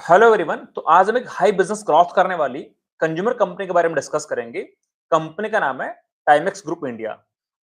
Hello everyone. तो आज हम एक हाई बिजनेस ग्रोथ करने वाली कंज्यूमर कंपनी के बारे में डिस्कस करेंगे। कंपनी का नाम है टाइमेक्स ग्रुप इंडिया।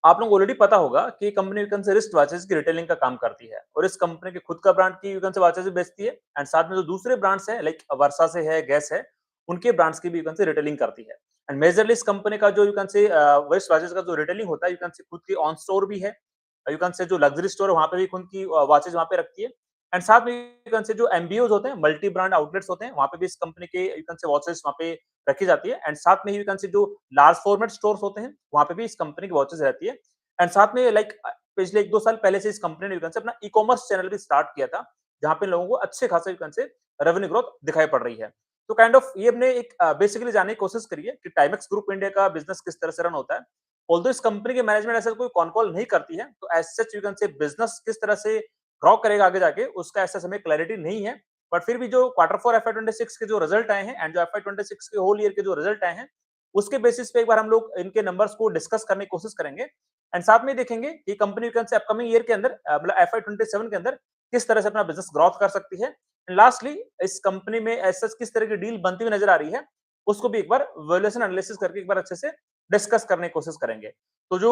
आप लोग ऑलरेडी पता होगा कि ये कंपनी वीकन से रिस्ट वॉचेस की रिटेलिंग का काम करती है और इस कंपनी के खुद का ब्रांड की वीकन से वॉचेस भी बेचती है एंड साथ में जो दूसरे ब्रांड्स है लाइक वर्षा से है, गैस है, उनके ब्रांड्स की भी वीकन से रिटेलिंग करती है। एंड मेजरली इस कंपनी का जो यूकन से वेस्ट वॉचेस का जो रिटेलिंग होता है, यूकन से खुद की ऑन स्टोर भी है। यूकन से जो लग्जरी स्टोर है वहां पे भी खुद की वॉचेस वहां पे रखती है। एंड साथ में यू कैन से जो एमबीओज होते हैं, मल्टी ब्रांड आउटलेट्स होते हैं, वहाँ पे भी इस कंपनी के यू कैन से वॉचेस वहाँ पे रखी जाती है। एंड साथ में यू कैन से जो लार्ज फॉर्मेट स्टोर्स होते हैं, वहाँ पे भी इस कंपनी की वॉचेस रहती है। एंड साथ में लाइक पिछले 1-2 साल पहले से इस कंपनी ने यू कैन से अपना ई-कॉमर्स चैनल भी स्टार्ट किया था, जहाँ पे लोगों को अच्छे खासे यू कैन से रेवेन्यू ग्रोथ दिखाई पड़ रही है। तो काइंड ऑफ ये हमने एक बेसिकली जानने की कोशिश करी है कि टाइमेक्स ग्रुप इंडिया का बिज़नेस किस तरह से रन होता है। ऑल्दो इस कंपनी के मैनेजमेंट ऐसा कोई कॉन कॉल नहीं करती है, तो एज़ सच यू कैन से बिज़नेस किस तरह से ग्रो करेगा आगे जाके, उसका ऐसा समय क्लैरिटी नहीं है। बट फिर भी जो क्वार्टर 4 एफआई 26 के जो रिजल्ट आए हैं एंड जो एफआई 26 के होल ईयर के जो रिजल्ट आए हैं, उसके बेसिस पे एक बार हम लोग इनके नंबर्स को डिस्कस करने की कोशिश करेंगे। एंड साथ में देखेंगे कि कंपनी से अपकमिंग ईयर के अंदर मतलब एफआई 27 के अंदर किस तरह से अपना बिजनेस ग्रोथ कर सकती है। लास्टली इस कंपनी में एज सच किस तरह की डील बनती हुई नजर आ रही है, उसको भी एक बार वैल्यूएशन एनालिसिस करके एक बार अच्छे से डिस्कस करने की कोशिश करेंगे। तो जो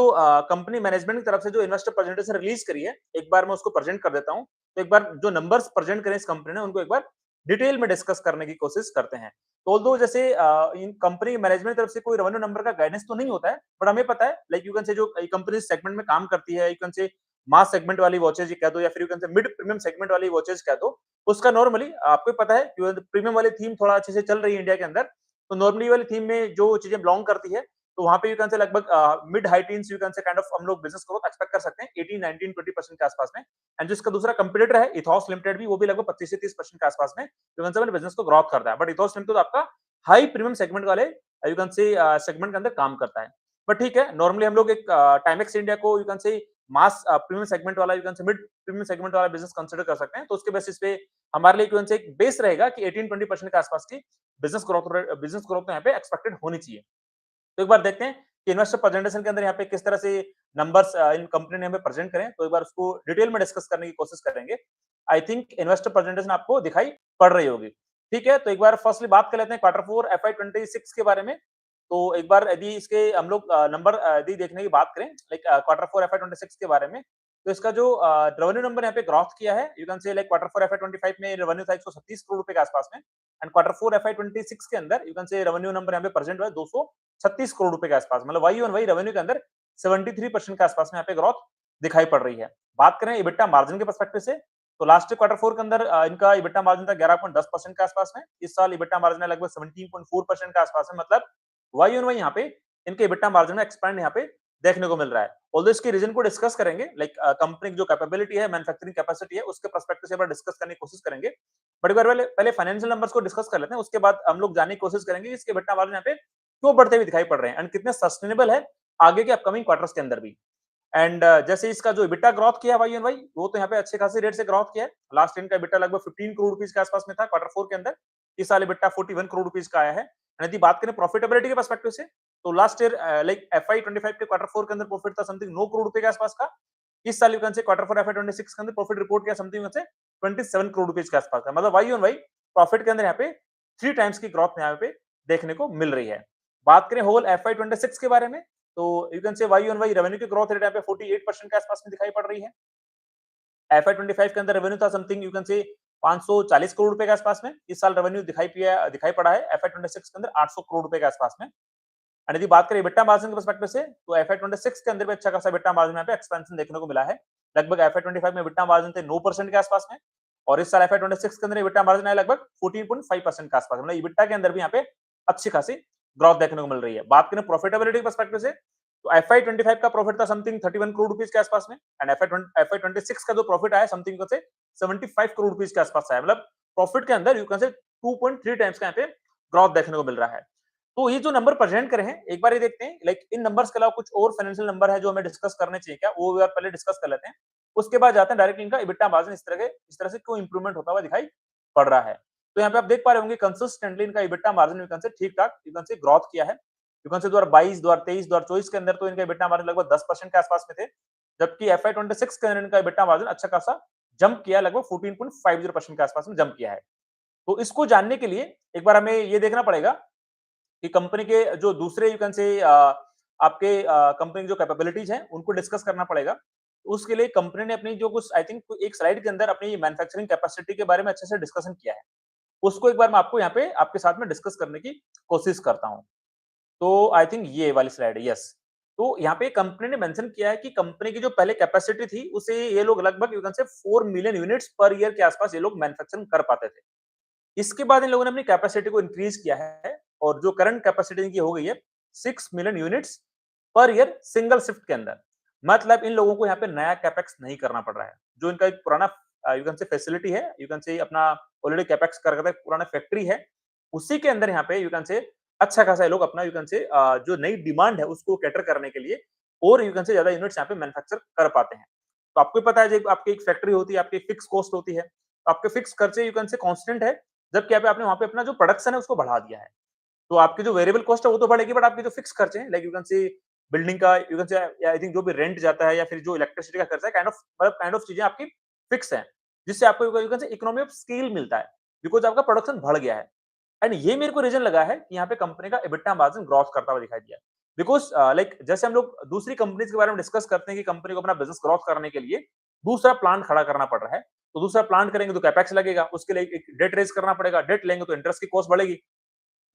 कंपनी मैनेजमेंट की तरफ से जो इन्वेस्टर प्रेजेंटेशन रिलीज करी है, एक बार मैं उसको प्रेजेंट कर देता हूँ। तो एक बार जो नंबर्स प्रेजेंट करें इस कंपनी ने, उनको एक बार डिटेल में डिस्कस करने की कोशिश करते हैं। तो ऑल्दो जैसे इन कंपनी मैनेजमेंट की तरफ से कोई रेवेन्यू नंबर का गाइडेंस तो नहीं होता है, बट हमें पता है लाइक यू कैन से जो कंपनी सेगमेंट में काम करती है, you can say mass segment वाली वॉचेज कह दो या फिर you can say mid premium segment वाली वॉचेज कह दो, उसका नॉर्मली आपको पता है प्रीमियम वाली थीम थोड़ा अच्छे से चल रही है इंडिया के अंदर। तो नॉर्मली वाली थीम में जो चीजें बिलोंग करती है, तो वहां पे यू कैन से लगभग mid high teens you can से काइंड ऑफ हम लोग बिजनेस ग्रोथ एक्सपेक्ट कर सकते हैं 18 19 20% के आसपास में। एंड जो इसका दूसरा कंपटीटर है इथॉस लिमिटेड, भी वो भी लगभग 25 से 30% के आसपास में यू कैन से अपने बिजनेस को ग्रोथ करता है। बट इथॉस लिमिटेड तो आपका हाई प्रीमियम सेगमेंट वाले यू कैन से सेगमेंट के अंदर काम करता है। बट ठीक है, नॉर्मली हम लोग एक टाइमेक्स इंडिया को you can say mass premium segment वाला, you can say mid premium segment वाला बिजनेस कंसिडर कर सकते हैं। तो उसके बेसिस पे हमारे लिए यू कैन से एक बेस रहेगा कि 18-20% के आसपास की बिजनेस ग्रोथ यहाँ पे एक्सपेक्टेड होनी चाहिए। तो एक बार देखते हैं कि इन्वेस्टर प्रेजेंटेशन के अंदर यहाँ पे किस तरह से नंबर्स इन कंपनी ने हमें प्रेजेंट करें, तो एक बार उसको डिटेल में डिस्कस करने की कोशिश करेंगे। आई थिंक इन्वेस्टर प्रेजेंटेशन आपको दिखाई पड़ रही होगी। ठीक है, तो एक बार फर्स्टली बात कर लेते हैं क्वार्टर 4 एफआई 26 के बारे में। तो एक बार यदि इसके हम लोग नंबर यदि देखने की बात करें लाइक क्वार्टर 4 एफआई 26 के बारे में, तो इसका जो रेवेन्यू नंबर यहाँ पे ग्रोथ किया है, you can say like quarter 4 FI 25 में रेवेन्यू था 136 करोड़ रुपए के आसपास में। एंड क्वार्टर 4 एफआई 26 के अंदर यू कैन से रेवेन्यू नंबर यहाँ पे प्रेजेंट हुआ है 236 करोड़ रुपए के आसपास, मतलब वाई ऑन वाई रेवेन्यू के अंदर 73% के आसपास में यहाँ पे ग्रोथ दिखाई पड़ रही है। बात करें इबिटा मार्जिन के पर्सपेक्टिव से, तो लास्ट क्वार्टर 4 के अंदर इनका इबिटा मार्जिन था 11.10% के आसपास में। इस साल इबिटा मार्जिन है लगभग 17.4% के आसपास में, मतलब वाई ऑन वाई यहाँ पे इनके इबिटा मार्जिन में एक्सपैंड यहाँ पे देखने को मिल रहा है। ऑल्दो इसके रीजन को डिस्कस करेंगे लाइक कंपनी की जो कैपेबिलिटी है, मैन्युफैक्चरिंग कैपेसिटी है, उसके पर्सपेक्टिव से एक बार डिस्कस करने की कोशिश करेंगे। बट एक बार पहले पहले फाइनेंशियल नंबर्स को डिस्कस कर लेते हैं, उसके बाद हम लोग जानने की कोशिश करेंगे कि इसके इबिटा मार्जिन यहाँ पे क्यों बढ़ते हुए दिखाई पड़ रहे हैं एंड कितने सस्टेनेबल है आगे के अपकमिंग क्वार्टर्स के अंदर भी। एंड जैसे इसका जो इबिटा ग्रोथ किया वाई ऑन वाई, वो तो यहाँ पे अच्छे खासी रेट से ग्रोथ किया है। लास्ट इनका इबिटा लगभग 15 करोड़ रुपीस के आसपास में था क्वार्टर 4 के अंदर। इस साल इबिटा 41 करोड़ रुपीस का आया है। यदि बात करें प्रॉफिटेबिलिटी के पर्सपेक्टिव से, तो लास्ट ईयर लाइक एफआई 25 के क्वार्टर 4 के अंदर प्रॉफिट था समथिंग 9 करोड़ रुपए के आसपास का। इस साल यू कैन से क्वार्टर 4 एफआई 26 के अंदर प्रॉफिट रिपोर्ट किया समथिंग से 27 करोड़ रुपीस के आसपास का, मतलब वाई ऑन वाई प्रॉफिट के अंदर यहाँ पे 3 टाइम्स की ग्रोथ यहाँ पे देखने को मिल रही है। बात करें होल एफआई 26 के बारे में, तो you can say Y on Y revenue की ग्रोथ रेट यहाँ पे 48% के आसपास में दिखाई पड़ रही है। एफआई 25 के अंदर रेवेन्यू था समथिंग यू कैन से 540 करोड़ रुपए के आसपास में। इस साल रेवेन्यू दिखाई पड़ा है एफआई 26 के अंदर 800 करोड़ रुपए के आसपास में। एंड यदि बात करें इबिटा मार्जिन के पर्सपेक्टिव से, तो एफआई 26 के अंदर भी अच्छा खासा इबिटा मार्जिन यहाँ पे एक्सपेंशन देखने को मिला है। लगभग एफआई 25 में इबिटा मार्जिन थे 9% के आसपास में, और इस साल एफआई 26 के अंदर इबिटा मार्जिन है लगभग 14.5% के आसपास, मतलब इबिटा के अंदर भी यहाँ पे अच्छी खासी ग्रोथ देखने को मिल रही है। बात करें प्रॉफिटेबिलिटी के पर्सपेक्टिव से, तो एफआई 25 का प्रॉफिट था समथिंग 31 करोड़ रुपीस के आसपास में, एंड एफआई 26 का जो प्रॉफिट आया समथिंग से 75 करोड़ रुपीस के आसपास आया, मतलब प्रॉफिट के अंदर यू कैन से 2.3 टाइम्स का यहाँ पे ग्रोथ देखने को मिल रहा है। तो ये जो नंबर प्रेजेंट करे हैं, एक बार ये देखते हैं लाइक इन नंबर्स के अलावा कुछ और फाइनेंशियल नंबर है जो हमें डिस्कस करने चाहिए क्या, वो यार पहले डिस्कस कर लेते हैं। उसके बाद जाते हैं डायरेक्ट इनका इबिटा मार्जिन इस तरह से क्यों इंप्रूवमेंट होता हुआ दिखाई पड़ रहा है। तो यहाँ पे आप देख पा रहे होंगे कंसिस्टेंटली इनका इबिटा मार्जिन यू कैन से ठीक-ठाक यू कैन से ग्रोथ किया है। यू कैन से 2022, 2023, 2024 के अंदर तो इनका इबिटा मार्जिन लगभग 10% के आसपास में थे, जबकि एफआई 26 के अंदर इनका इबिटा मार्जिन अच्छा खासा जंप किया, लगभग 14.50% के आसपास में जंप किया है। तो इसको जानने के लिए एक बार हमें ये देखना पड़ेगा कि कंपनी के जो दूसरे यू कैन से आपके कंपनी की जो कैपेबिलिटीज हैं उनको डिस्कस करना पड़ेगा। उसके लिए कंपनी ने अपनी जो कुछ आई थिंक एक स्लाइड के अंदर अपनी मैन्युफैक्चरिंग कैपेसिटी के बारे में अच्छे से डिस्कशन किया है। उसको एक बार मैं आपको यहाँ पे आपके साथ में डिस्कस करने की कोशिश करता हूँ। तो आई थिंक ये वाली स्लाइड है, यस। तो यहाँ पे कंपनी ने मेंशन किया है कि कंपनी की जो पहले कैपेसिटी थी उसे ये लोग लगभग यू कैन से 4 मिलियन यूनिट्स पर ईयर के आसपास ये लोग मैन्युफैक्चरिंग कर पाते थे। इसके बाद इन लोगों ने अपनी कैपेसिटी को इंक्रीज किया है और जो करंट कैपेसिटी इनकी हो गई है 6 million units per year single shift के अंदर। मतलब इन लोगों को यहाँ पे नया कैपेक्स नहीं करना पड़ रहा है। जो इनका एक पुराना यू कैन से फैसिलिटी है, यू कैन से अपना ऑलरेडी कैपेक्स कर रखा है, पुराना फैक्ट्री है, उसी के अंदर यहाँ पे यू कैन से अच्छा खासा ये लोग अपना यू कैन से जो नई डिमांड है उसको कैटर करने के लिए और यू कैन से ज्यादा यूनिट्स यहाँ पे मैन्युफैक्चर कर पाते हैं। तो आपको पता है जब आपकी एक फैक्ट्री होती है, आपकी फिक्स कॉस्ट होती है, तो आपके फिक्स खर्चे यू कैन से कांस्टेंट है, जबकि यहाँ पे आपने वहाँ पे अपना जो प्रोडक्शन है उसको बढ़ा दिया है। तो आपकी जो वेरिएबल कॉस्ट है वो तो बढ़ेगी, बट आपके जो फिक्स खर्चे हैं like you can say building का you can say I think जो भी रेंट जाता है या फिर जो इलेक्ट्रिसिटी का खर्चा है काइंड ऑफ चीजें आपकी फिक्स हैं, जिससे आपको यू कैन से इकोनॉमी ऑफ स्केल मिलता है बिकॉज आपका प्रोडक्शन बढ़ गया है। एंड ये मेरे को रीजन लगा है कि यहाँ पे कंपनी का एबिटा मार्जिन ग्रोथ करता हुआ दिखाई दिया। बिकॉज लाइक जैसे हम लोग दूसरी कंपनीज के बारे में डिस्कस करते हैं कि कंपनी को अपना बिजनेस ग्रोथ करने के लिए दूसरा प्लांट खड़ा करना पड़ रहा है, तो दूसरा प्लांट करेंगे तो कैपेक्स लगेगा, उसके लिए एक डेट रेज करना पड़ेगा, डेट लेंगे तो इंटरेस्ट की कॉस्ट बढ़ेगी।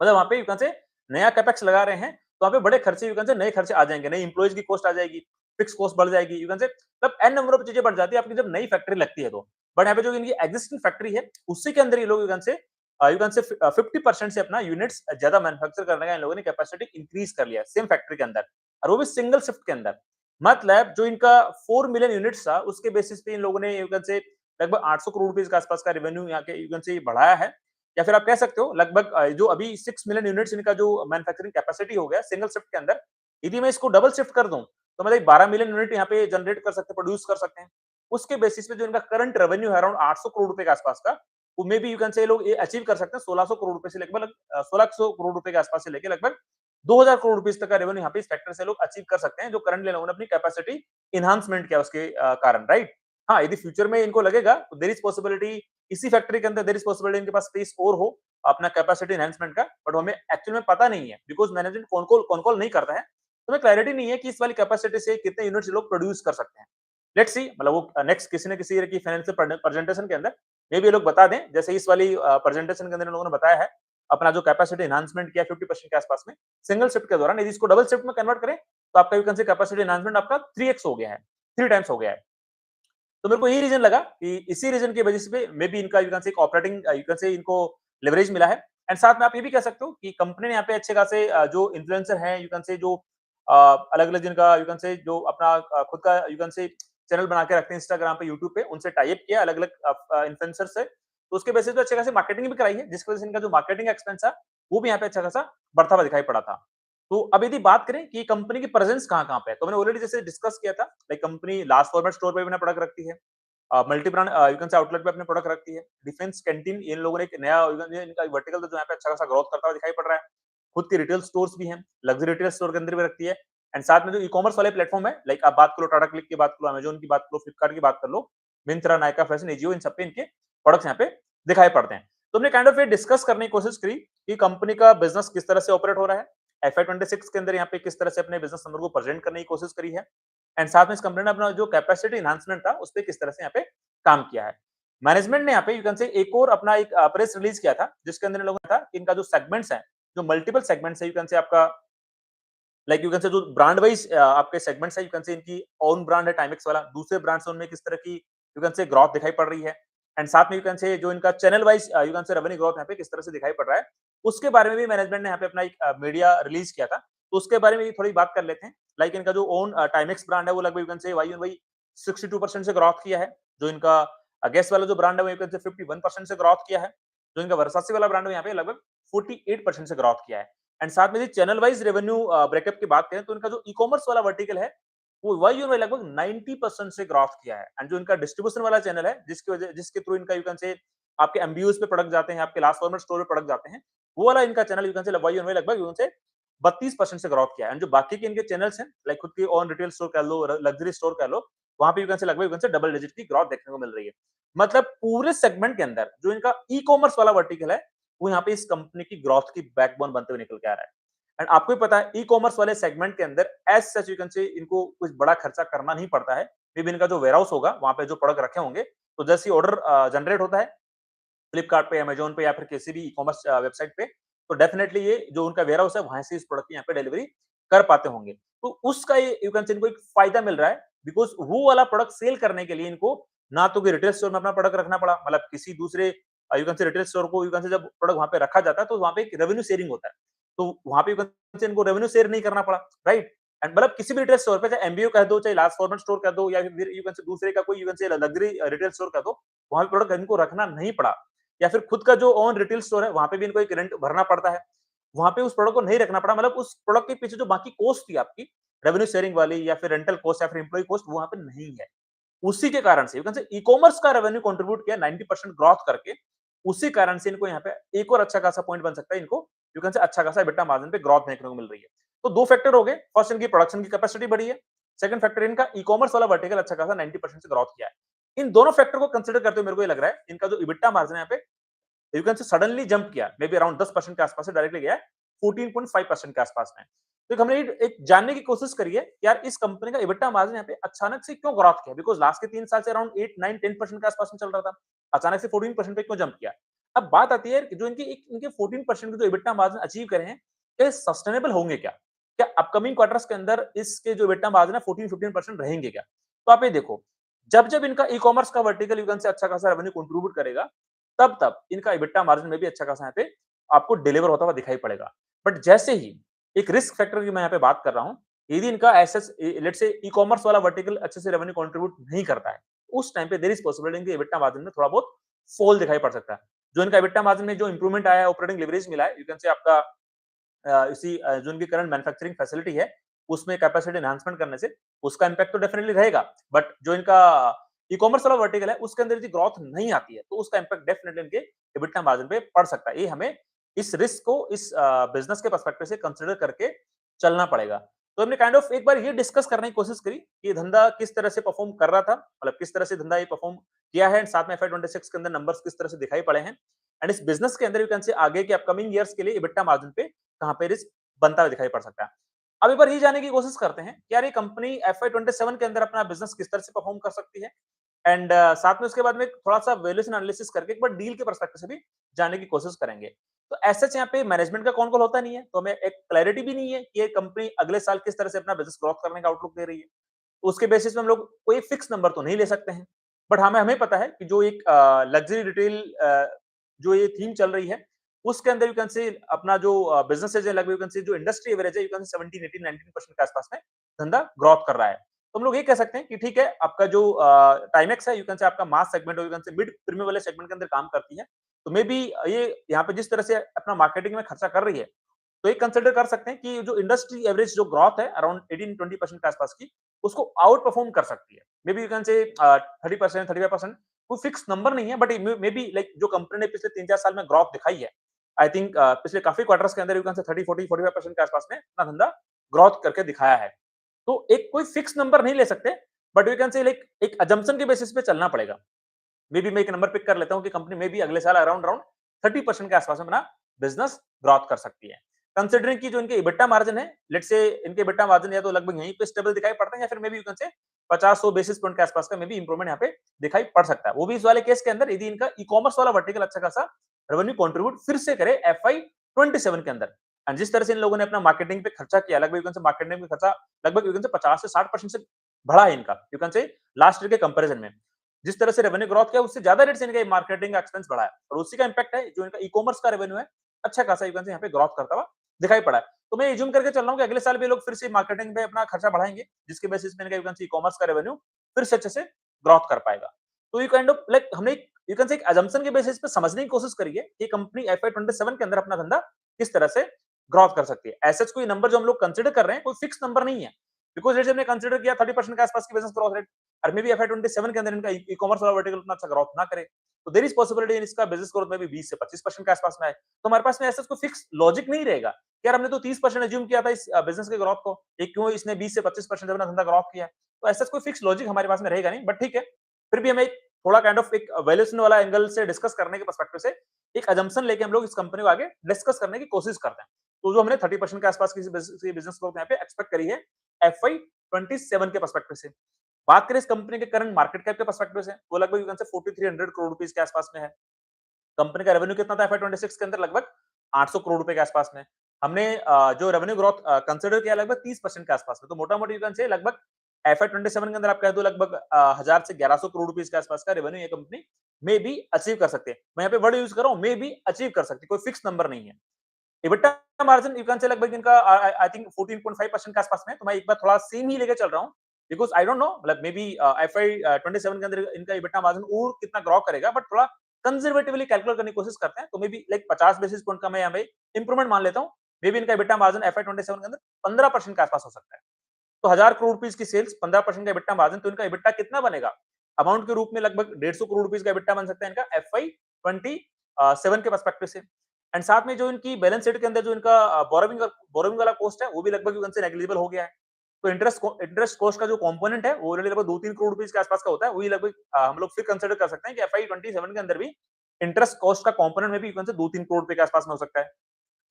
मतलब वहाँ पे यू कैन से नया कैपेक्स लगा रहे हैं तो वहाँ पे बड़े खर्चे यू कैन से नए खर्चे आ जाएंगे, नई एम्प्लॉइज की कॉस्ट आ जाएगी, फिक्स कॉस्ट बढ़ जाएगी, यू कैन से मतलब एन नंबर ऑफ चीजें बढ़ जाती है आपकी जब नई फैक्ट्री लगती है तो। बट यहाँ पे जो इनकी एग्जिस्टिंग फैक्ट्री है उसी के अंदर ये लोग यू कैन से 50% से अपना यूनिट्स ज्यादा मैन्युफैक्चर करने का इन लोगों ने कैपेसिटी इंक्रीज कर लिया सेम फैक्ट्री के अंदर, और वो भी सिंगल शिफ्ट के अंदर। मतलब जो इनका 4 मिलियन यूनिट्स था उसके बेसिस पे इन लोगों ने यू कैन से लगभग 800 करोड़ रुपए के आसपास का रेवेन्यू यहाँ के यू कैन से बढ़ाया है। या फिर आप कह सकते हो लगभग जो अभी 6 मिलियन यूनिट्स इनका जो मैन्युफैक्चरिंग कैपेसिटी हो गया सिंगल शिफ्ट के अंदर, यदि मैं इसको डबल शिफ्ट कर दूं तो मतलब 12 मिलियन यूनिट यहाँ पे जनरेट कर सकते हैं, प्रोड्यूस कर सकते हैं। उसके बेसिस पे जो इनका करंट रेवेन्यू है अराउंड 800 करोड़ रुपए के आसपास का, वो मे बी यू कैन से लोग ये अचीव कर सकते हैं 1600 करोड़ रुपए से लगभग 1600 करोड़ रुपए के आसपास से लेके लगभग 2000 करोड़ रुपए तक का रेवेन्यू यहाँ पे इस फैक्टर से लोग अचीव कर सकते हैं, जो करंटली लोगों ने अपनी कैपेसिटी इनहांसमेंट किया उसके कारण, राइट। हाँ, यदि फ्यूचर में इनको लगेगा तो देयर इज पॉसिबिलिटी इसी फैक्ट्री के अंदर देयर इज पॉसिबिलिटी इनके पास स्पेस और हो अपना कैपेसिटी एनहांसमेंट का, बट हमें एक्चुअल में पता नहीं है बिकॉज मैनेजमेंट कॉल नहीं करता है, तो हमें क्लैरिटी नहीं है कि इस वाली कैपेसिटी से कितने यूनिट्स लोग प्रोड्यूस कर सकते हैं। लेट्स सी, मतलब वो नेक्स्ट किसी न किसी की फाइनेंशियल प्रेजेंटेशन के अंदर मे बी ये लोग बता दें, जैसे इस वाली प्रेजेंटेशन के अंदर इन लोगों ने बताया है अपना जो कैपेसिटी एनहांसमेंट किया 50% के आसपास में सिंगल शिफ्ट के दौरान, यदि इसको डबल शिफ्ट में कन्वर्ट करें तो आपका यू कैन से कैपेसिटी एनहांसमेंट आपका 3x हो गया है, 3 टाइम्स हो गया है। तो मेरे को ये रीजन लगा कि इसी रीजन की वजह से मे बी इनका यू कैन से एक ऑपरेटिंग यू कैन से इनको लेवरेज मिला है। एंड साथ में आप ये भी कह सकते हो कि कंपनी ने यहाँ पे अच्छे खासे जो इन्फ्लुएंसर हैं यू कैन से जो अलग अलग जिनका यू कैन से जो अपना खुद का यू कैन से चैनल बना के रखते हैं इंस्टाग्राम पे यूट्यूब पे, उनसे टाई अप किया अलग अलग इन्फ्लुएंसर से, तो उसके बेसिस पे अच्छे खासी मार्केटिंग भी कराई है, जिसकी वजह से इनका जो मार्केटिंग एक्सपेंस है वो भी यहाँ पे अच्छा खासा बढ़ता हुआ दिखाई पड़ा था। तो अब यदि बात करें कि कंपनी की प्रेजेंस कहाँ-कहाँ पे है, तो मैंने ऑलरेडी जैसे डिस्कस किया था, like company large format store पे भी अपना प्रोडक्ट रखती है, मल्टी ब्रांड यू कैन से आउटलेट पे अपने प्रोडक्ट रखती है, डिफेंस कैंटीन इन लोगों ने एक नया इनका वर्टिकल जो यहाँ पे अच्छा खासा ग्रोथ करता हुआ दिखाई पड़ रहा है। खुद की रिटेल स्टोर्स भी हैं, लग्जरी रिटेल स्टोर के अंदर भी रखती है। एंड साथ में जो ई-कॉमर्स वाले प्लेटफॉर्म है, लाइक आप बात करो टाटा क्लिक की बात करो, अमेज़न की बात करो, फ्लिपकार्ट की बात कर लो, मिंत्रा, नायका फैशन, एजियो, इन सब पे इनके प्रोडक्ट्स यहाँ पे दिखाई पड़ते हैं। तो हमने काइंड ऑफ ये डिस्कस करने की कोशिश करी कि कंपनी का बिजनेस किस तरह से ऑपरेट हो रहा है, एफआई 26 के अंदर यहाँ पे किस तरह से अपने बिजनेस नंबर को प्रेजेंट करने की कोशिश करी है, एंड साथ में इस कंपनी ने अपना जो कैपेसिटी एनहांसमेंट था उस पे किस तरह से यहाँ पे काम किया है। मैनेजमेंट ने यहाँ पे यू कैन से एक और अपना एक प्रेस रिलीज किया था, जिसके अंदर इन लोगों ने था कि इनका जो सेगमेंट्स है, जो मल्टीपल सेगमेंट्स है यू कैन से आपका लाइक यू कैन से जो ब्रांड वाइज आपके सेगमेंट्स है, यू कैन से इनकी ओन ब्रांड है टाइमेक्स वाला, दूसरे ब्रांड्स उनमें किस तरह की यू कैन से ग्रोथ दिखाई पड़ रही है, एंड साथ में यू कैन से जो इनका चैनल वाइज यू कैन से रेवेन्यू ग्रोथ यहाँ पे किस तरह से दिखाई पड़ रहा है, उसके बारे में भी मैनेजमेंट ने यहाँ पे अपना एक मीडिया रिलीज किया था, तो उसके बारे में भी थोड़ी बात कर लेते हैं। लाइक इनका जो ओन टाइमेक्स ब्रांड है वो लगभग you can say Y on Y 62% से ग्रोथ किया है, जो इनका गैस वाला जो ब्रांड है वो यू कैन से 51% से ग्रोथ किया है, जो इनका वर्सासी वाला ब्रांड है यहाँ पे लगभग 48% से ग्रोथ किया है। एंड साथ में यदि चैनल वाइज रेवेन्यू ब्रेकअप की बात करें तो इनका जो ई-कॉमर्स वाला वर्टिकल है वो वाई में लगभग 90% से ग्रोथ किया है, एंड जो इनका डिस्ट्रीब्यूशन वाला चैनल है जिसके थ्रू इनका यू कैन से आपके एमबीयूज पे प्रोडक्ट जाते हैं, आपके लास्ट फॉर्मेट स्टोर पे प्रोडक्ट जाते हैं, वो वाला इनका channel you can say Y लगभग यू कैन से 32% से ग्रोथ किया है। एंड जो बाकी के इनके चैनल्स हैं लाइक खुद की ऑन रिटेल स्टोर कह लो, लग्जरी स्टोर कह लो, वहां पे यू कैन से लगभग यू कैन से डबल डिजिट की ग्रोथ देखने को मिल रही है। मतलब पूरे सेगमेंट के अंदर जो इनका ई कॉमर्स वाला वर्टिकल है, वो यहाँ पे इस कंपनी की ग्रोथ की बैकबोन बनते हुए निकल के आ रहा है। एंड आपको भी पता है ई कॉमर्स वाले सेगमेंट के अंदर एज सच यू कैन से इनको कुछ बड़ा खर्चा करना नहीं पड़ता है। मे बी इनका जो वेयरहाउस होगा वहां पे जो प्रोडक्ट रखे होंगे, तो जैसे ही ऑर्डर जनरेट होता है फ्लिपकार्ट पे, अमेज़न पे या फिर किसी भी ई-कॉमर्स वेबसाइट पे, तो डेफिनिटली ये जो उनका वेयरहाउस है, वहाँ से इस प्रोडक्ट की यहाँ पे डिलीवरी कर पाते होंगे। तो उसका ये यू कैन से इनको एक फ़ायदा मिल रहा है बिकॉज़ वो वाला प्रोडक्ट सेल करने के लिए इनको ना तो कोई रिटेल स्टोर में अपना प्रोडक्ट रखना पड़ा, मतलब किसी दूसरे यू कैन से रिटेल स्टोर को यू कैन से जब प्रोडक्ट वहाँ पे रखा जाता है, तो वहाँ पे एक रेवेन्यू शेयरिंग होता है। तो वहाँ पे यू कैन से इनको रेवेन्यू शेयर नहीं करना पड़ा, राइट? एंड मतलब किसी भी रिटेल स्टोर पे चाहे एमबीओ कह दो, चाहे लार्ज फॉर्मेट स्टोर कह दो या फिर यू कैन से दूसरे का कोई यू कैन से लग्जरी रिटेल स्टोर कह दो, वहाँ पे प्रोडक्ट इनको रखना नहीं पड़ा। या फिर खुद का जो ओन रिटेल स्टोर है, वहाँ पे भी इनको एक रेंट भरना पड़ता है। वहाँ पे उस प्रोडक्ट को नहीं रखना पड़ा, मतलब उस प्रोडक्ट के पीछे जो बाकी कॉस्ट थी आपकी, रेवेन्यू शेयरिंग वाली या फिर रेंटल कॉस्ट या फिर एम्प्लॉयी कॉस्ट, वो वहाँ पे नहीं है। उसी के कारण से यू कैन से ई-कॉमर्स का रेवेन्यू कंट्रीब्यूट किया 90% ग्रोथ करके, उसी कारण से इनको यहाँ पे एक और अच्छा खासा पॉइंट बन सकता है, इनको यू कैन से अच्छा खासा एबिटा मार्जिन पे ग्रोथ देखने को मिल रही है। तो 2 फैक्टर हो गए, फर्स्ट इनकी प्रोडक्शन की कैपेसिटी बढ़ी है, सेकंड फैक्टर इनका ई-कॉमर्स वाला वर्टिकल अच्छा खासा 90% से ग्रोथ किया है। इन दोनों फैक्टर को कंसीडर करते हुए मेरे को ये लग रहा है, इनका जो एबिटा मार्जिन है यहाँ पे यू कैन से सडनली जंप किया, मे बी अराउंड 10% के आसपास से डायरेक्टली गया है 14.5% के आसपास में। तो हमने एक जानने की कोशिश करी है कि यार इस कंपनी का एबिटा मार्जिन यहाँ पे अचानक से क्यों ग्रोथ किया, बिकॉज लास्ट के 3 साल से अराउंड 8 9 10% के आसपास में चल रहा था, अचानक से 14% पे क्यों जंप किया। अब बात आती है कि जो इनके 14% के जो एबिटा मार्जिन अचीव करे हैं, क्या सस्टेनेबल होंगे क्या? क्या अपकमिंग क्वार्टर्स के अंदर इसके जो एबिटा मार्जिन है 14-15% रहेंगे क्या? तो आप ये देखो, जब जब इनका ई कॉमर्स का वर्टिकल यू कैन से अच्छा खासा रेवेन्यू कंट्रीब्यूट करेगा, तब इनका एबिटा मार्जिन में भी अच्छा खासा यहाँ पे आपको डिलीवर होता हुआ दिखाई पड़ेगा। बट जैसे ही एक रिस्क फैक्टर की मैं यहाँ पे बात कर रहा हूँ, यदि इनका assess let's say e commerce वाला वर्टिकल अच्छे से रेवेन्यू कंट्रीब्यूट नहीं करता है, उस टाइम पे देयर इज पॉसिबिलिटी इनके एबिटा मार्जिन में थोड़ा बहुत फॉल दिखाई पड़ सकता है। जो इनका एबिटा मार्जिन में जो इंप्रूवमेंट आया है, ऑपरेटिंग लेवरेज मिला है, यू कैन से आपका इसी जो इनकी करंट मैन्युफैक्चरिंग फैसिलिटी है, उसमें कैपेसिटी एनहांसमेंट करने से उसका इम्पैक्ट तो डेफिनिटली रहेगा। बट जो इनका ई-कॉमर्स वाला वर्टिकल है, उसके अंदर यदि ग्रोथ नहीं आती है, तो उसका इम्पैक्ट डेफिनिटली इनके एबिटा मार्जिन पे पड़ सकता है। ये हमें इस रिस्क को इस बिज़नेस के पर्सपेक्टिव से कंसीडर करके चलना पड़ेगा। तो हमने काइंड ऑफ एक बार ये डिस्कस करने की कोशिश करी कि ये धंधा किस तरह से परफॉर्म कर रहा था, मतलब किस तरह से धंधा ये परफॉर्म किया है, साथ में FY 26 के अंदर नंबर्स किस तरह से दिखाई पड़े हैं एंड इस बिज़नेस के अंदर यू कैन से आगे के अपकमिंग ईयर्स के लिए एबिटा मार्जिन पे कहाँ पे रिस्क बनता हुआ दिखाई पड़ सकता है। अब एक बार ये जानने की कोशिश करते हैं कि यार ये कंपनी FY 27 के अंदर अपना बिज़नेस किस तरह से परफॉर्म कर सकती है एंड साथ में उसके बाद में थोड़ा-सा वैल्यूएशन एनालिसिस करके एक बार डील के पर्सपेक्टिव से भी जानने की कोशिश करेंगे। तो एज़ सच यहाँ पे मैनेजमेंट का कॉल होता नहीं है, तो हमें एक क्लैरिटी भी नहीं है कि ये कंपनी अगले साल किस तरह से अपना बिज़नेस ग्रोथ करने का आउटलुक दे रही है। तो उसके बेसिस पे हम लोग कोई फिक्स नंबर तो नहीं ले सकते हैं। बट हमें हमें पता है कि जो एक लग्ज़री रिटेल जो ये थीम चल रही है, उसके अंदर यू कैन से अपना जो बिज़नेसेज़ है लगभग यू कैन से जो इंडस्ट्री एवरेज है, यू कैन से 17, 18, 19% के आसपास में धंधा ग्रोथ कर रहा है। तो हम लोग ये कह सकते हैं कि ठीक है, आपका जो टाइमेक्स है, यू कैन से आपका मास सेगमेंट और you can say mid premium वाले सेगमेंट के अंदर काम करती है। तो मे बी ये यहाँ पे जिस तरह से अपना मार्केटिंग में खर्चा कर रही है, तो ये कंसिडर कर सकते हैं कि जो इंडस्ट्री एवरेज जो ग्रोथ है अराउंड 18-20% के आसपास की, उसको आउट परफॉर्म कर सकती है। मे बी यू कैन से 30%, 35%, कोई फिक्स नंबर नहीं है, बट मे बी लाइक जो कंपनी ने पिछले 3-4 साल में ग्रोथ दिखाई है, आई थिंक पिछले काफ़ी क्वार्टर्स के अंदर यू कैन से 30, 40, 45% के आसपास में अपना धंधा ग्रोथ करके दिखाया है। तो एक कोई फिक्स नंबर नहीं ले सकते, but we can say like एक असम्पशन के बेसिस पे चलना पड़ेगा। मे बी मैं एक नंबर पिक कर लेता हूँ कि कंपनी में भी अगले साल अराउंड अराउंड 30% के आसपास में अपना बिजनेस ग्रोथ कर सकती है। कंसिडरिंग की जो इनके EBITDA मार्जिन है, लेट्स से इनके EBITDA मार्जिन या तो लगभग यहीं पे स्टेबल दिखाई पड़ते हैं या फिर मे बी यू कैन से 50-100 बेसिस पॉइंट के आसपास का मे बी इंप्रूवमेंट यहाँ पे दिखाई पड़ सकता है। वो भी इस वाले केस के अंदर यदि इनका ई-कॉमर्स वाला वर्टिकल अच्छा खासा रेवेन्यू कंट्रीब्यूट फिर से करे FY 27 के अंदर। एंड जिस तरह से इन लोगों ने अपना मार्केटिंग पे खर्चा किया, लगभग यू कैन से मार्केटिंग पे खर्चा लगभग यू कैन से 50 से 60% से बढ़ा है इनका, यू कैन से लास्ट ईयर के कंपैरिजन में। जिस तरह से रेवेन्यू ग्रोथ किया, उससे ज्यादा रेट से इनका मार्केटिंग का एक्सपेंस बढ़ा है और उसी का इम्पैक्ट है जो इनका ई-कॉमर्स का रेवेन्यू है, अच्छा खासा यू कैन से यहाँ पे ग्रोथ करता हुआ दिखाई पड़ा है। तो मैं एज्यूम करके चल रहा हूँ कि अगले साल भी लोग फिर से मार्केटिंग पे अपना खर्चा बढ़ाएंगे, जिसके बेसिस पे इनका यू कैन से ई-कॉमर्स का रेवेन्यू फिर से अच्छे से ग्रोथ कर पाएगा। तो यू काइंड ऑफ लाइक हमने यू कैन से एक असम्पशन के बेसिस पे समझने की कोशिश करी है कि कंपनी FY 27 के अंदर अपना धंधा किस तरह से ग्रोथ कर सकती है। ऐसा कोई नंबर जो हम लोग कंसीडर कर रहे हैं, कोई फिक्स नंबर नहीं है, बिकॉज़ जैसे हमने कंसीडर किया 30% के आसपास की बिज़नेस ग्रोथ रेट और मे बी एफआई 27 के अंदर इनका ई-कॉमर्स वाला वर्टिकल उतना अच्छा ग्रोथ ना करे। तो देयर इज़ पॉसिबिलिटी इसका बिज़नेस ग्रोथ में भी 20 से 25% के आसपास में आए। तो हमारे पास में ऐसा कोई फिक्स लॉजिक नहीं रहेगा कि यार हमने तो 30% अज़्यूम किया था इस बिज़नेस के ग्रोथ को, ये क्यों इसने 20 से 25% अपना धंधा ग्रोथ किया है। तो ऐसा कोई फिक्स लॉजिक हमारे पास में रहेगा नहीं, बट ठीक है, फिर भी हमें थोड़ा काइंड ऑफ एक वैल्यूएशन वाला एंगल से डिस्कस करने के पर्सपेक्टिव से एक असम्पशन लेके हम लोग इस कंपनी को आगे डिस्कस करने की कोशिश करते हैं। तो जो हमने 30% के आसपास की बिज़नेस ग्रोथ यहाँ पे एक्सपेक्ट करी है एफवाई 27 के पर्सपेक्टिव से। बात करें इस कंपनी के करंट मार्केट कैप के पर्सपेक्टिव से, वो लगभग यू कैन से 4300 करोड़ रुपीस के आसपास में है। कंपनी का रेवेन्यू कितना था एफवाई 26 के अंदर लगभग 800 करोड़ रुपए के आसपास में। हमने जो रेवेन्यू ग्रोथ कंसीडर किया लगभग 30% के आसपास में। तो मोटा-मोटी यू कैन से लगभग एफवाई 27 के अंदर आप कह दो लगभग 1000 से 1100 करोड़ रुपीस के आसपास का रेवेन्यू ये कंपनी मे बी अचीव कर सकते हैं। मैं यहाँ पे वर्ड यूज़ कर रहा हूँ, मे बी अचीव कर सकती है, कोई फिक्स नंबर नहीं है। EBITDA मार्जिन यू कैन से लगभग इनका आई थिंक 14.5% के आसपास में। तो मैं एक बार थोड़ा सेम ही लेके चल रहा हूँ बिकॉज़ आई डोंट नो मतलब मे बी एफआई 27 के अंदर इनका EBITDA मार्जिन और कितना ग्रो करेगा, बट थोड़ा कंजर्वेटिवली कैलकुलेट करने की कोशिश करते हैं। तो may be like 50 basis point का मैं यहाँ पे इंप्रूवमेंट मान लेता हूँ। मे बी इनका EBITDA मार्जिन एफआई 27 के अंदर 15% के आसपास हो सकता है। तो 1000 करोड़ रुपीस की सेल्स, 15% का EBITDA मार्जिन, तो इनका EBITDA कितना बनेगा? अमाउंट के रूप में लगभग 150 करोड़ रुपीस का EBITDA बन सकता है इनका एफवाई 27 के पर्सपेक्टिव से। एंड साथ में जो इनकी बैलेंस शीट के अंदर जो इनका बोरोविंग वाला कॉस्ट है, वो भी लगभग से नेग्लिजिबल हो गया है। तो इंटरेस्ट कॉस्ट का जो कंपोनेंट है, वो ऑलरेडी लगभग 2-3 करोड़ रुपीस के आसपास का होता है। वही लगभग हम लोग फिर कंसीडर कर सकते हैं कि एफवाई 27 के अंदर भी इंटरेस्ट कॉस्ट का कंपोनेंट में भी 2-3 करोड़ रुपए के आसपास में हो सकता है।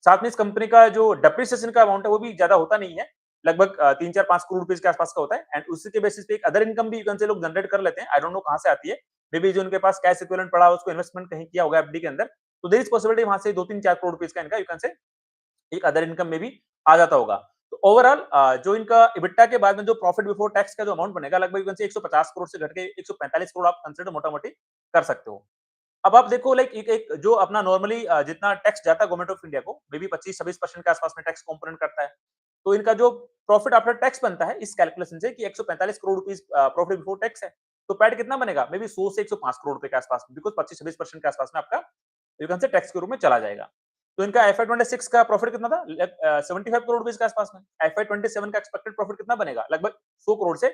साथ में इस कंपनी का जो डेप्रिसिएशन का अमाउंट है वो भी ज्यादा होता नहीं है, लगभग 3-4-5 करोड़ रुपीस के आसपास का होता है। एंड उसी के बेसिस पे एक अदर इनकम भी यू कैन से लोग जनरेट कर लेते हैं। आई डोंट नो कहां से आती है, मे बी जो उनके पास कैश इक्विवेलेंट पड़ा हो उसको इन्वेस्टमेंट कहीं किया होगा एफडी के अंदर, तो देयर इज पॉसिबिलिटी वहां से 2-3-4 करोड़ रुपीस का इनका यू कैन से एक अदर इनकम में भी आ जाता होगा। तो ओवरऑल जो इनका इबिटा के बाद में जो प्रॉफिट बिफोर टैक्स का जो अमाउंट बनेगा लगभग यू कैन से 150 करोड़ से घट के 145 करोड़ आप कंसीडर मोटा-मोटी कर सकते हो। अब आप देखो लाइक एक जो अपना नॉर्मली जितना टैक्स जाता है गवर्नमेंट ऑफ इंडिया को, मे बी 25-26% के आसपास में टैक्स कंपोनेंट करता है। तो इनका जो प्रॉफिट आफ्टर टैक्स बनता है इस कैलकुलेशन से कि 145 crore rupees profit before tax है, तो पैट कितना बनेगा? मे बी 100 से 105 करोड़ रुपए के आसपास में, बिकॉज़ 25-26% के आसपास में आपका यू कैन से टैक्स के रूप में चला जाएगा। तो इनका एफआई 26 का प्रॉफिट कितना था? 75 करोड़ रुपीस के आसपास में। एफआई 27 का एक्सपेक्टेड प्रॉफिट कितना बनेगा? लगभग 100 करोड़ से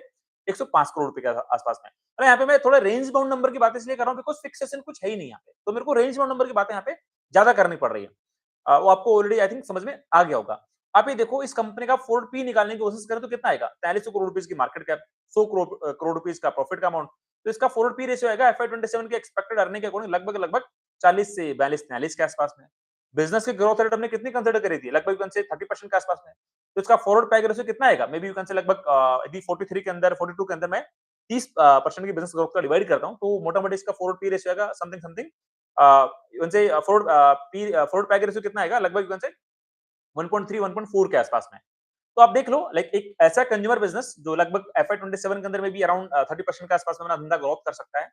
105 करोड़ रुपए के आसपास में। अरे यहाँ पे मैं थोड़ा रेंज बाउंड नंबर की बात इसलिए कर रहा हूँ बिकॉज़ फिक्सेशन कुछ है ही नहीं यहाँ पे। तो मेरे को रेंज बाउंड नंबर की बातें यहाँ पे ज्यादा करनी पड़ रही है। वो आपको ऑलरेडी आई थिंक समझ में आ गया होगा। आप ये देखो इस कंपनी का फोर्ड पी निकालने की कोशिश करें तो कितना आएगा? 4300 करोड़ रुपीस की मार्केट कैप, 100 करोड़ रुपीस का प्रॉफिट का अमाउंट। तो इसका फोर्ड पी रेशियो आएगा एफआई 27 के एक्सपेक्टेड अर्निंग के अकॉर्डिंग लगभग 40 से 42-43 के आसपास में। बिजनेस की ग्रोथ रेट हमने कितनी कंसीडर करी थी? लगभग यू कैन से 30% के आसपास में। तो इसका फॉरवर्ड पैग रेशियो कितना आएगा? मे बी यू कैन से लगभग यदि 43 के अंदर 42 के अंदर मैं 30% की बिजनेस ग्रोथ का डिवाइड करता हूँ, तो मोटा-मोटी इसका फॉरवर्ड पी रेशियो आएगा समथिंग समथिंग यू कैन से फॉरवर्ड पैग रेशियो कितना आएगा? लगभग यू कैन से 1.3 1.4 के आसपास में। तो आप देख लो लाइक एक ऐसा कंज्यूमर बिजनेस जो लगभग एफआई 27 के अंदर में भी अराउंड 30% के आसपास में अपना धंधा ग्रोथ कर सकता है।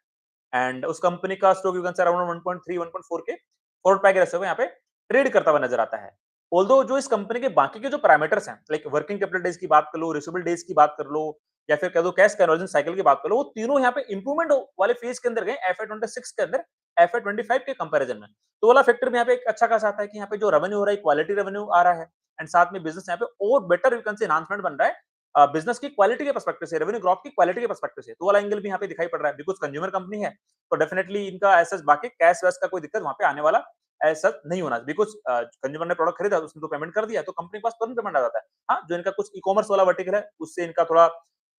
एंड उस कंपनी का स्टॉक यू कैन से अराउंड 1.3 1.4 के फॉरवर्ड पैग रेशियो में यहाँ पे ट्रेड करता हुआ नजर आता है। ऑल्दो जो इस कंपनी के बाकी के जो पैरामीटर्स हैं लाइक वर्किंग कैपिटल डेज की बात कर लो, रिसीवेबल डेज की बात कर लो, या फिर कह दो कैश कन्वर्जन साइकिल की बात कर लो, वो तीनों यहाँ पे इंप्रूवमेंट वाले फेज के अंदर गए एफआई 26 के अंदर एफआई 25 के कंपैरिजन में। तो वाला फैक्टर में यहाँ पे एक अच्छा खासा आता है कि यहाँ पे जो रेवेन्यू हो रहा है क्वालिटी रेवेन्यू आ रहा है। एंड साथ में बिजनेस यहाँ पे और बेटर यू कैन से एनहांसमेंट बन रहा है बिजनेस की क्वालिटी के पर्सपेक्टिव से, रेवेन्यू ग्रोथ की क्वालिटी के पर्सपेक्टिव से। तो वाला एंगल भी यहाँ पे दिखाई पड़ रहा है बिकॉज कंज्यूमर कंपनी है, तो डेफिनेटली इनका ऐसा बाकी कैश वैश का कोई दिक्कत वहां पे आने वाला ऐसा नहीं होना, बिकॉज कंज्यूमर ने प्रोडक्ट खरीदा उसने तो पेमेंट कर दिया, तो कंपनी के पास तुरंत पेमेंट आ जाता है। हाँ, जो इनका कुछ ई कॉमर्स वाला वर्टिकल है उससे इनका थोड़ा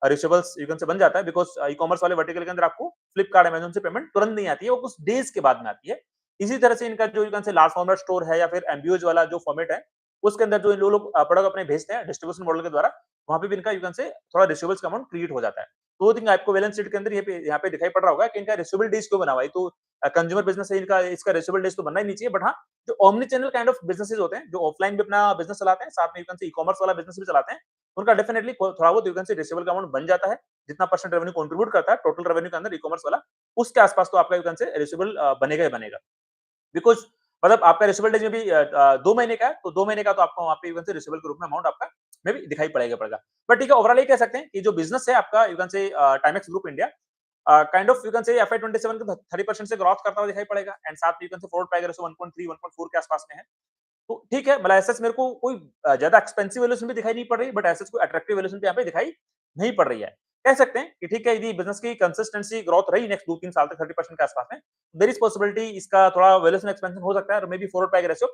रिचेबल्स यू कैन से बन जाता है बिकॉज ई कॉमर्स वाले वर्टिकल के अंदर आपको फ्लिपकार्ट अमेजन से पेमेंट तुरंत नहीं आती है, वो कुछ डेज के बाद में आती है। इसी तरह से इनका जो यू कैन से लार्ज फॉर्मेट स्टोर है या फिर एमबीओज वाला जो फॉर्मेट है उसके अंदर जो इन लोग प्रोडक्ट अपने भेजते हैं डिस्ट्रीब्यूशन मॉडल के द्वारा, वहां पे भी इनका यू कैन से थोड़ा रिसीवेबल्स का अमाउंट क्रिएट हो जाता है। तो थिंक आपको बैलेंस शीट के अंदर यहाँ पे दिखाई पड़ रहा होगा कि इनका रिसीवेबल डेज क्यों बना हुआ है। तो कंज्यूमर बिजनेस है इनका, इसका रिसीवेबल डेज तो बनना ही नहीं चाहिए, बट हाँ जो omni channel kind of businesses होते हैं जो ऑफलाइन भी अपना बिजनेस चलाते हैं, साथ में यू कैन से ई कॉमर्स वाला बिजनेस भी चलाते हैं, उनका डेफिनेटली थोड़ा बहुत यू कैन से रिसीवेबल का अमाउंट बन जाता है। जितना परसेंट रेवेन्यू कंट्रीब्यूट करता है टोटल रेवेन्यू के अंदर ई कॉमर्स वाला, उसके आसपास तो आपका यू कैन से रिसीवेबल बनेगा ही बनेगा। बिकॉज़ मतलब आपका रिसीवेबल डेज में भी 2 महीने का है, तो 2 महीने का तो आपको वहाँ पे यू कैन से रिसीवेबल के रूप में अमाउंट आपका मे बी दिखाई पड़ेगा। बट ठीक है, ओवरऑल ये कह सकते हैं कि जो बिज़नेस है आपका यू कैन से Timex group India kind of you can से एफआई 27 के 30% से ग्रोथ करता हुआ दिखाई पड़ेगा। एंड साथ में यू कैन से फॉरवर्ड पैग रेशियो 1.3 1.4 के आसपास में है। तो ठीक है, मतलब एसेट्स मेरे को कोई ज़्यादा एक्सपेंसिव वैल्यूएशन भी दिखाई नहीं पड़ रही, बट एसेट्स कोई अट्रैक्टिव वैल्यूएशन भी यहाँ पे दिखाई नहीं पड़ रही है। कह सकते हैं कि ठीक है, यदि बिज़नेस की कंसिस्टेंसी ग्रोथ रही नेक्स्ट 2-3 साल तक 30% के आस-पास में, देयर इज़ पॉसिबिलिटी इसका थोड़ा वैल्यूएशन एक्सपेंशन हो सकता है और may be forward peg ratio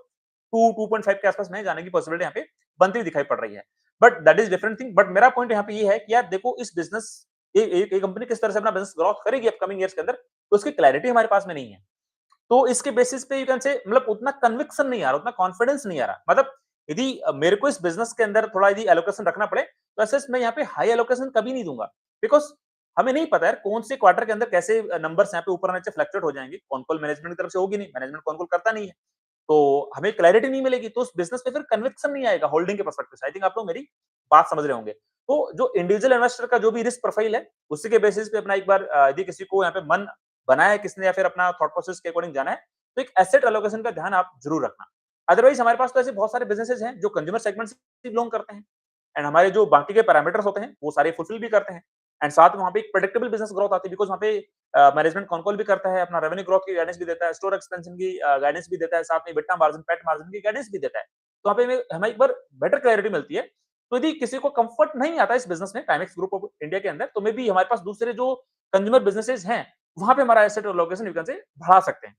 2-2.5 के आस-पास में जाने की पॉसिबिलिटी यहाँ पे बनती हुई दिखाई पड़ रही है। But that is different thing, but मेरा पॉइंट यहाँ पे ये है कि यार देखो इस बिज़नेस ये कंपनी किस तरह से अपना बिज़नेस ग्रोथ करेगी अपकमिंग ईयर्स के अंदर, तो उसकी क्लैरिटी हमारे पास में नहीं है। तो इसके बेसिस पे यू कैन से मतलब उतना कन्विक्शन नहीं आ रहा, उतना कॉन्फिडेंस नहीं आ रहा। मतलब यदि मेरे को इस बिज़नेस के अंदर थोड़ा यदि एलोकेशन रखना पड़े, तो ऐसे मैं यहाँ पे हाई एलोकेशन कभी नहीं दूँगा। बिकॉज़ हमें नहीं पता यार कौन से क्वार्टर के अंदर कैसे नंबर्स यहाँ पे ऊपर-नीचे फ्लक्चुएट हो जाएँगे। कॉन-कॉल मैनेजमेंट की तरफ से होगी नहीं, मैनेजमेंट कॉन-कॉल करता नहीं है। तो हमें क्लैरिटी नहीं मिलेगी, तो उस बिज़नेस पे फिर कन्विक्शन नहीं आएगा होल्डिंग के पर्सपेक्टिव से। आई थिंक आप लोग मेरी बात समझ रहे होंगे। तो जो इंडिविजुअल इन्वेस्टर का जो भी रिस्क प्रोफाइल है, उसी के बेसिस पे अपना एक बार यदि किसी को यहाँ पे मन बनाया है किसने या फिर अपना थॉट प्रोसेस के अकॉर्डिंग जाना है, तो एक एसेट एलोकेशन का ध्यान आप ज़रूर रखना। अदरवाइज़ हमारे पास तो ऐसे बहुत सारे बिज़नेसेस हैं जो कंज्यूमर सेगमेंट से बिलॉन्ग करते हैं एंड हमारे जो बाकी के पैरामीटर्स होते हैं, वो सारे फुलफिल भी करते हैं एंड साथ में वहाँ पे एक प्रेडिक्टेबल बिज़नेस ग्रोथ आती है बिकॉज़ वहाँ पे मैनेजमेंट कॉन-कॉल भी करता है, अपना रेवेन्यू ग्रोथ की गाइडेंस भी देता है, स्टोर एक्सपेंशन की गाइडेंस भी देता है, साथ में एबिटा मार्जिन, पैट मार्जिन की गाइडेंस भी देता है। तो वहाँ पे हमें एक बार बेटर क्लैरिटी मिलती है। तो यदि किसी को कम्फर्ट नहीं आता इस बिज़नेस में टाइमेक्स ग्रुप ऑफ इंडिया के अंदर, तो मे बी हमारे पास दूसरे जो कंज्यूमर बिज़नेसेस हैं, वहाँ पे हमारा एसेट एलोकेशन यू कैन से बढ़ा सकते हैं।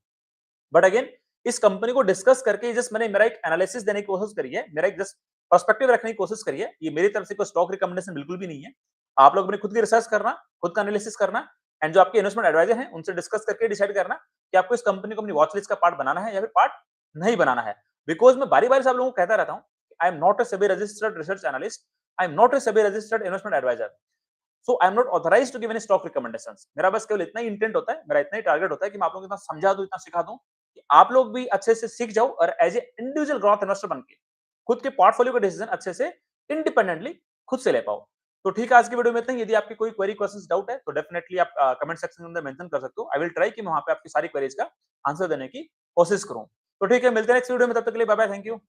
बट अगेन इस कंपनी को डिस्कस करके जस्ट मैंने मेरा एक एनालिसिस देने की कोशिश करी है, मेरा एक जस्ट पर्सपेक्टिव रखने की कोशिश करी है। ये मेरी तरफ से कोई स्टॉक रिकमेंडेशन बिल्कुल भी नहीं है। आप लोग अपनी खुद की रिसर्च करना, खुद का एनालिसिस करना एंड जो आपके इन्वेस्टमेंट एडवाइजर हैं, उनसे डिस्कस करके डिसाइड करना कि आपको इस कंपनी को अपनी वॉच लिस्ट का पार्ट बनाना है या फिर पार्ट नहीं बनाना है। बिकॉज़ मैं बारी-बारी से आप लोगों को कहता रहता हूँ, I am not a SEBI registered research analyst, I am not a SEBI registered investment advisor. So I am not authorised to give any stock recommendations. मेरा बस केवल इतना ही इंटेंट होता है, मेरा इतना ही टारगेट होता है कि मैं आप लोगों को इतना समझा दूं, इतना सिखा दूं कि आप लोग भी अच्छे से सीख जाओ और as a individual growth investor बन के खुद के पोर्टफोलियो का डिसीजन अच्छे से इंडिपेंडेंटली खुद से ले पाओ। तो ठीक है, आज की वीडियो में इतना ही। यदि आपकी कोई क्वेरी, क्वेश्चंस, डाउट है तो डेफिनेटली आप कमेंट सेक्शन के अंदर मेंशन कर सकते हो। आई विल ट्राई कि मैं वहां पे आपकी सारी क्वेरीज का आंसर देने की कोशिश करूं। तो ठीक है, मिलते हैं नेक्स्ट वीडियो में, तब तक के लिए बाय बाय, थैंक यू।